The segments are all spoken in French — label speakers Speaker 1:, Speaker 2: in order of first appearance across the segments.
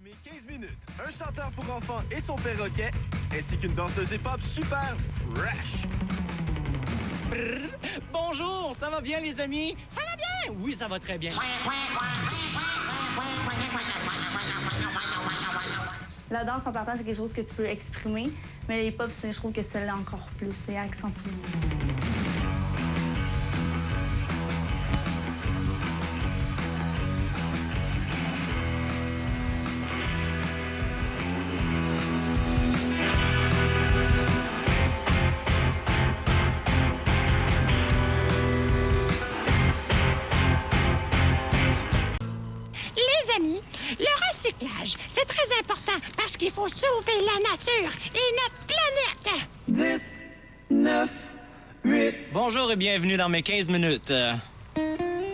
Speaker 1: Mes 15 minutes, un chanteur pour enfants et son perroquet, ainsi qu'une danseuse hip-hop super fresh.
Speaker 2: Brrr. Bonjour, ça va bien les amis? Ça va bien? Oui, ça va très bien.
Speaker 3: La danse en partant, c'est quelque chose que tu peux exprimer, mais les hip-hop, je trouve que c'est encore plus, c'est accentué.
Speaker 4: Le recyclage, c'est très important parce qu'il faut sauver la nature et notre planète.
Speaker 1: 10, 9, 8...
Speaker 2: Bonjour et bienvenue dans mes 15 minutes.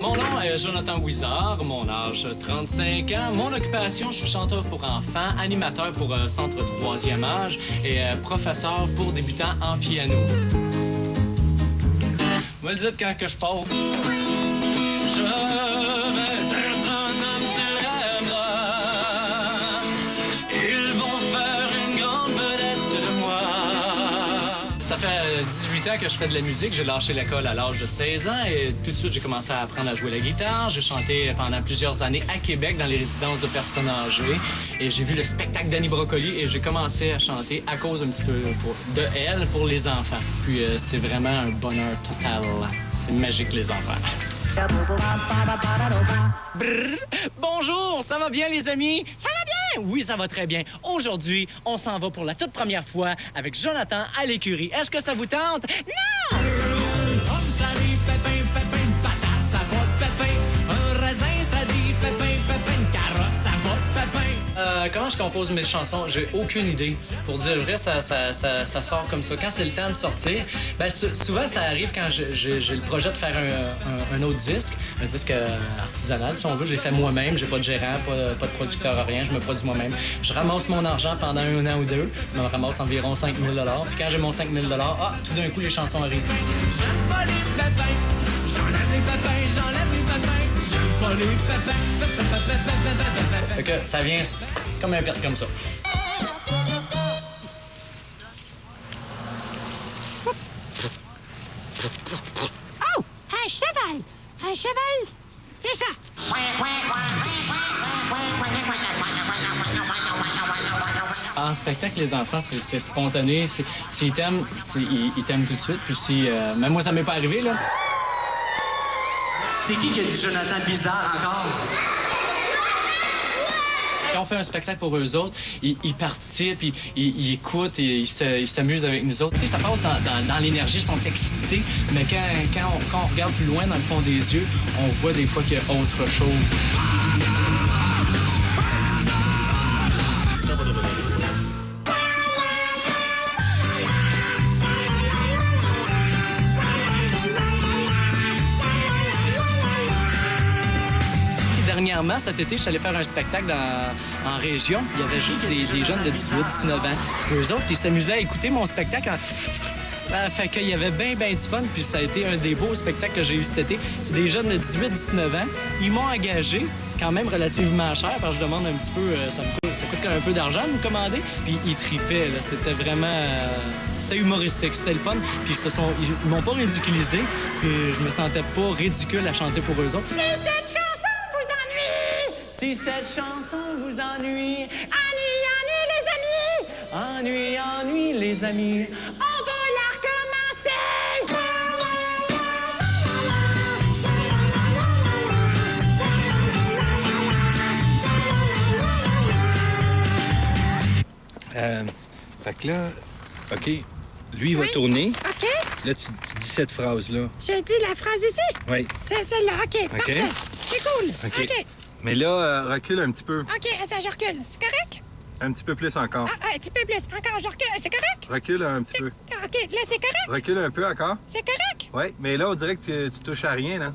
Speaker 2: Mon nom est Jonathan Wizard, mon âge 35 ans. Mon occupation, je suis chanteur pour enfants, animateur pour Centre 3e âge et professeur pour débutants en piano. Vous me le dites quand que je pars. Je vais être un homme célèbre. Ils vont faire une grande vedette de moi. Ça fait 18 ans que je fais de la musique. J'ai lâché l'école à l'âge de 16 ans et tout de suite, j'ai commencé à apprendre à jouer la guitare. J'ai chanté pendant plusieurs années à Québec dans les résidences de personnes âgées. Et j'ai vu le spectacle d'Annie Brocoli et j'ai commencé à chanter à cause un petit peu de elle pour les enfants. Puis c'est vraiment un bonheur total. C'est magique, les enfants. Brrr. Bonjour, ça va bien les amis? Ça va bien? Oui, ça va très bien. Aujourd'hui, on s'en va pour la toute première fois avec Jonathan à l'écurie. Est-ce que ça vous tente? Non! Comme ça dit pépin, pépin, une patate, ça va de pépin. Un raisin, ça dit pépin, pépin, une carotte, ça va de pépin. Comment je compose mes chansons? J'ai aucune idée. Pour dire vrai, ça sort comme ça. Quand c'est le temps de sortir, ben, souvent, ça arrive quand j'ai le projet de faire un autre disque, un disque artisanal, si on veut. Je l'ai fait moi-même. J'ai pas de gérant, pas de producteur, rien. Je me produis moi-même. Je ramasse mon argent pendant un an ou deux. Je me ramasse environ 5 000 $. Puis quand j'ai mon 5 000 $, tout d'un coup, les chansons arrivent. J'aime pas les pépins. J'enlève les pépins. J'enlève les pépins. J'aime pas les pépins. Fait que ça vient comme un perte comme ça.
Speaker 4: Oh! Un cheval! Un cheval! C'est ça!
Speaker 2: En spectacle, les enfants, c'est spontané. S'ils t'aiment, ils t'aiment tout de suite. Puis si... même moi, ça m'est pas arrivé, là.
Speaker 5: C'est qui a dit Jonathan bizarre encore?
Speaker 2: Quand on fait un spectacle pour eux autres, ils participent, ils écoutent, et ils s'amusent avec nous autres. Et ça passe dans l'énergie, ils sont excités, mais quand on regarde plus loin dans le fond des yeux, on voit des fois qu'il y a autre chose. Dernièrement, cet été, je suis allé faire un spectacle en région. Il y avait juste des jeunes de 18-19 ans. Eux autres, ils s'amusaient à écouter mon spectacle fait qu'il y avait bien du fun, puis ça a été un des beaux spectacles que j'ai eu cet été. C'est des jeunes de 18-19 ans. Ils m'ont engagé, quand même relativement cher, parce que je demande un petit peu, ça coûte quand même un peu d'argent de me commander. Puis ils tripaient, là. C'était vraiment... c'était humoristique, c'était le fun. Puis ils m'ont pas ridiculisé, puis je me sentais pas ridicule à chanter pour eux autres.
Speaker 4: Mais cette chanson vous ennuie!
Speaker 2: Si cette chanson vous ennuie...
Speaker 4: Ennuie les amis!
Speaker 2: Ennuie les amis...
Speaker 4: On va la recommencer!
Speaker 6: Fait que là, OK, lui, il va tourner.
Speaker 4: OK.
Speaker 6: Là, tu dis cette phrase-là.
Speaker 4: Je dis la phrase ici?
Speaker 6: Oui.
Speaker 4: C'est celle-là. OK, parfait. C'est cool. OK.
Speaker 6: Mais là, recule un petit peu.
Speaker 4: OK, attends, je recule. C'est correct?
Speaker 6: Un petit peu plus encore.
Speaker 4: Ah, un petit peu plus. Encore, je recule. C'est correct?
Speaker 6: Recule un petit peu.
Speaker 4: OK, là, c'est correct?
Speaker 6: Recule un peu encore.
Speaker 4: C'est correct?
Speaker 6: Oui, mais là, on dirait que tu touches à rien, là.